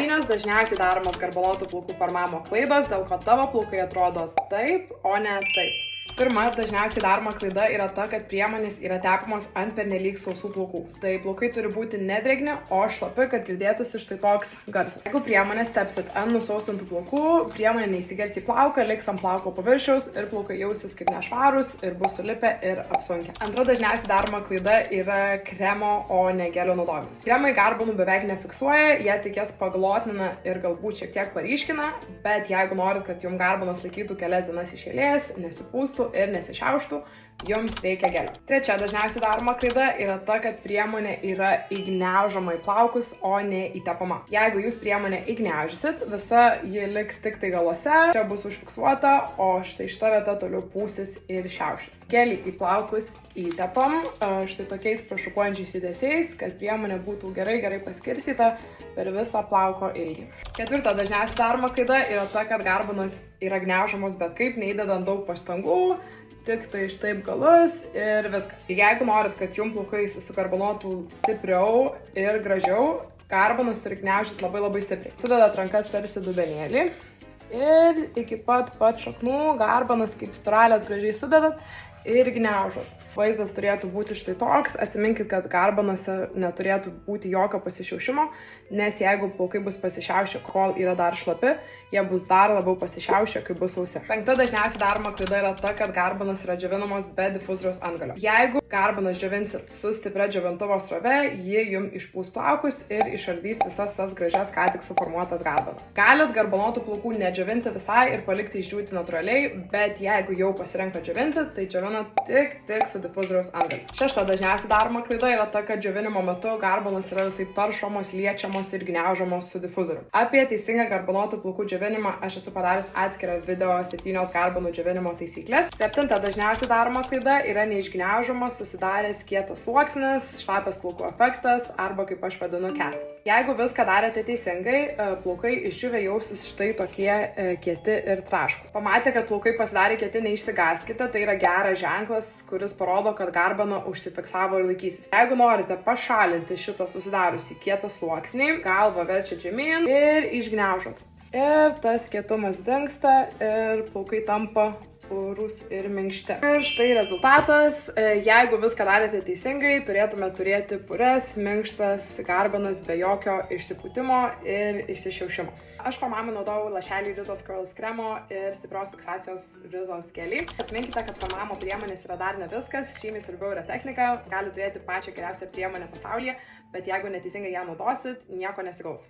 7 dažniausiai daromos garbanotų plaukų formavimo klaidos, dėl ko tavo plaukai atrodo taip, o ne taip. Pirma dažniausiai daroma klaida yra ta, kad priemonės yra tepamos ant pernelyg sausų plaukų. Tai plaukai turi būti nedrėgni, o šlapi, kad girdėtųsi štai toks garsas. Jeigu priemonės tepsit ant nusausintų plaukų, priemonė neįsigers į plauką, liks ant plauko paviršiaus ir plaukai jausis kaip nešvarūs ir bus sulipę ir apsunkę. Antra dažniausiai daroma klaida yra kremo, o ne gelio naudojimas. Kremai garbanų beveik nefiksuoja, jie tik jas paglotina ir galbūt šiek tiek paryškina, bet jeigu norit, kad jums garbanas laikytų kelias dienas iš eilės, nesipūstų ir nesišiauštų, jums reikia gelio. Trečia dažniausiai daroma klaida yra ta, kad priemonė yra įgniaužama į plaukus, o ne įtepama. Jeigu jūs priemonę įgniaužysit, visa ji liks tik tai galuose, čia bus užfiksuota, o štai šita vieta toliau pūsis ir šiaušis. Gelį į plaukus įtepam štai tokiais prašukuojančiais judesiais, kad priemonė būtų gerai paskirstyta per visą plauko ilgį. Ketvirta dažniausiai daroma klaida yra ta, kad garbanos yra gniaužamos, bet kaip neįdedant daug pastangų, tik tai štaip galus ir viskas. Jeigu norit, kad jums plaukai susigarbanuotų stipriau ir gražiau, garbanus turi gniaužyti labai stipriai. Sudedat rankas tarsi dubenėlį ir iki pat šaknų garbanas kaip spiralės gražiai sudedat ir gniaužot. Vaizdas turėtų būti štai toks. Atsiminkit, kad garbanose neturėtų būti jokio pasišiaušimo, nes jeigu plaukai bus pasišiaušę, kol yra dar šlapi, jie bus dar labiau pasišiaušę, kai bus sausi. Penkta dažniausiai daroma klaida yra ta, kad garbanos yra džiovinamos be difuzoriaus antgalio. Jeigu garbanas džiovinsit su stipria džiovintuvo srove, ji jums išpūs plaukus ir išardys visas tas gražias ką tik suformuotas garbanas. Galit garbanotų plaukų nedžiovinti visai ir palikti išdžiūti natūraliai, bet jeigu jau pasirenkat džiovinti, tai džiovinat tik su difuzoriaus antgaliu. Šešta dažniausiai daroma klaida yra ta, kad džiovinimo metu garbanos yra visai taršomos, liečiamos ir gniaužamos su difuzoriu. Apie teisingą garbanotų plaukų džiovinimą aš esu padaręs atskirą video 7 garbanų džiovinimo taisyklės. Septinta dažniausiai daroma klaida yra neišgniaužamas, susidaręs kietas sluoksnis, šlapias plaukų efektas arba kaip aš vadinu kestas. Jeigu viską darėte teisingai, plaukai išdžiūvę jausis štai tokie kieti ir traškūs. Pamatę, kad plaukai pasidarė kieti, neišsigąskite, tai yra geras ženklas, kuris parodo, kad garbana užsifiksavo ir laikysis. Jeigu norite pašalinti šitą susidariusį kietą sluoksnį, galvą verčiat žemyn ir išgniaužot. Ir tas kietumas dingsta ir plaukai tampa purūs ir minkšti. Ir štai rezultatas. Jeigu viską darėte teisingai, turėtume turėti pures, minkštas garbanas be jokio išsipūtimo ir išsišiaušimo. Aš formavimui naudojau lašelį Rizos Curls kremo ir stiprios fiksacijos Rizos gelį. Atsiminkite, kad formavimo priemonės yra dar ne viskas, žymiai svarbiau yra technika, gali turėti pačią geriausią priemonę pasaulyje, bet jeigu neteisingai ją naudosit, nieko nesigaus.